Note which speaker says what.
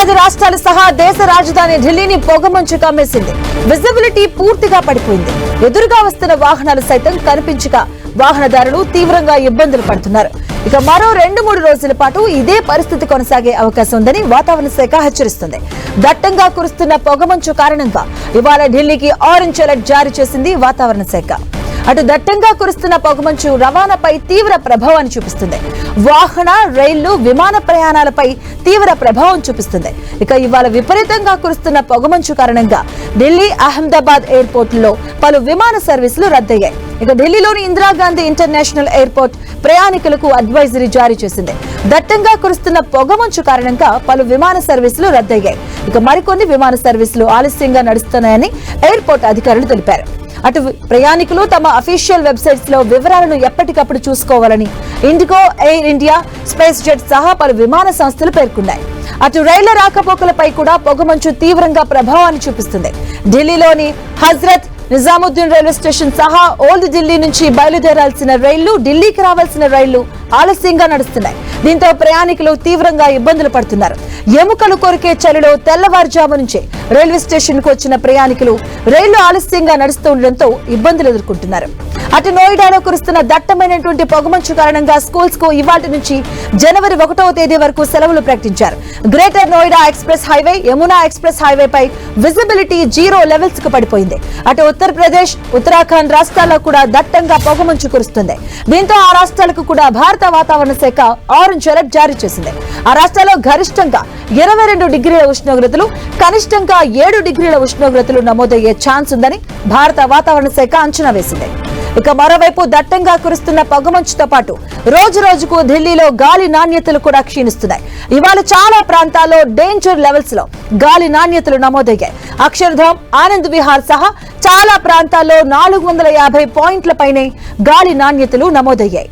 Speaker 1: 9 రాష్ట్రాలు సహా దేశ రాజధాని ఢిల్లీని పొగమంచు కమ్మేసింది. విజిబిలిటీ పూర్తిగా పడిపోయింది. ఎదురుగా వస్తున్న వాహనాలు సైతం కనిపించక వాహనదారులు తీవ్రంగా ఇబ్బందులు పడుతున్నారు. ఇక మరో 2-3 రోజుల పాటు ఇదే పరిస్థితి కొనసాగే అవకాశం ఉందని వాతావరణ శాఖ హెచ్చరిస్తుంది. దట్టంగా కురుస్తున్న పొగమంచు కారణంగా ఇవాళ ఢిల్లీకి ఆరెంజ్ అలర్ట్ జారీ చేసింది వాతావరణ శాఖ. అటు దట్టంగా కురుస్తున్న పొగమంచు రవాణాపై తీవ్ర ప్రభావాన్ని చూపిస్తుంది. వాహన, రైళ్లు, విమాన ప్రయాణాలపై తీవ్ర ప్రభావం చూపిస్తుంది. ఇక ఇవాళ విపరీతంగా కురుస్తున్న పొగమంచు కారణంగా ఢిల్లీ, అహ్మదాబాద్ ఎయిర్పోర్టుల్లో పలు విమాన సర్వీసులు రద్దయ్యాయి. ఇక ఢిల్లీలోని ఇందిరాగాంధీ ఇంటర్నేషనల్ ఎయిర్పోర్ట్ ప్రయాణికులకు అడ్వైజరీ జారీ చేసింది. దట్టంగా కురుస్తున్న పొగమంచు కారణంగా పలు విమాన సర్వీసులు రద్దయ్యాయి. ఇక మరికొన్ని విమాన సర్వీసులు ఆలస్యంగా నడుస్తున్నాయని ఎయిర్పోర్ట్ అధికారులు తెలిపారు. అటు ప్రయాణికులు తమ అఫీషియల్ వెబ్సైట్స్ లో వివరాలను ఎప్పటికప్పుడు చూసుకోవాలని IndiGo, air India, spice jet సహా పలు విమాన సంస్థలు పేర్కొన్నాయి. అటు రైళ్ల రాకపోకలపై కూడా పొగమంచు తీవ్రంగా ప్రభావాన్ని చూపిస్తుంది. ఢిల్లీలోని హజ్రత్ నిజాముద్దీన్ రైల్వే స్టేషన్ సహా ఓల్డ్ ఢిల్లీ నుంచి బయలుదేరాల్సిన రైళ్లు, ఢిల్లీకి రావాల్సిన రైళ్లు ఆలస్యంగా నడుస్తున్నాయి. దీంతో ప్రయాణికులు తీవ్రంగా ఇబ్బందులు పడుతున్నారు. ఎముకలు కొరికే చలిలో తెల్లవారుజాము నుంచే రైల్వే స్టేషన్ కు వచ్చిన ప్రయాణికులు రైళ్లు ఆలస్యంగా నడుస్తూ ఉండడంతో ఇబ్బందులు ఎదుర్కొంటున్నారు. అటు నోయిడాలో కురుస్తున్న దట్టమైనటువంటి పొగమంచు కారణంగా స్కూల్స్ కు ఇవాళ నుంచి జనవరి 1వ తేదీ వరకు సెలవులు ప్రకటించారు. Greater Noida express highway, Yamuna express హైవేపై విజిబిలిటీ 0 లెవెల్స్ కు పడిపోయింది. అటు ఉత్తరప్రదేశ్, ఉత్తరాఖండ్ రాష్ట్రాల్లో కూడా దట్టంగా పొగమంచు కురుస్తుంది. దీంతో ఆ రాష్ట్రాలకు కూడా భారత వాతావరణ శాఖ ఆరెంజ్ అలర్ట్ జారీ చేసింది. ఆ రాష్ట్రాల్లో గరిష్టంగా 22 డిగ్రీల ఉష్ణోగ్రతలు, కనిష్టంగా 7 డిగ్రీల ఉష్ణోగ్రతలు నమోదయ్యే ఛాన్స్ ఉందని భారత వాతావరణ శాఖ అంచనా వేసింది. ఇక మరోవైపు దట్టంగా కురుస్తున్న పొగమంచుతో పాటు రోజు రోజుకు ఢిల్లీలో గాలి నాణ్యతలు కూడా క్షీణిస్తున్నాయి. ఇవాళ చాలా ప్రాంతాల్లో డేంజర్ లెవెల్స్ లో గాలి నాణ్యతలు నమోదయ్యాయి. అక్షర్ధామ్, ఆనంద్ విహార్ సహా చాలా ప్రాంతాల్లో 450 పాయింట్ల పైనే గాలి నాణ్యతలు నమోదయ్యాయి.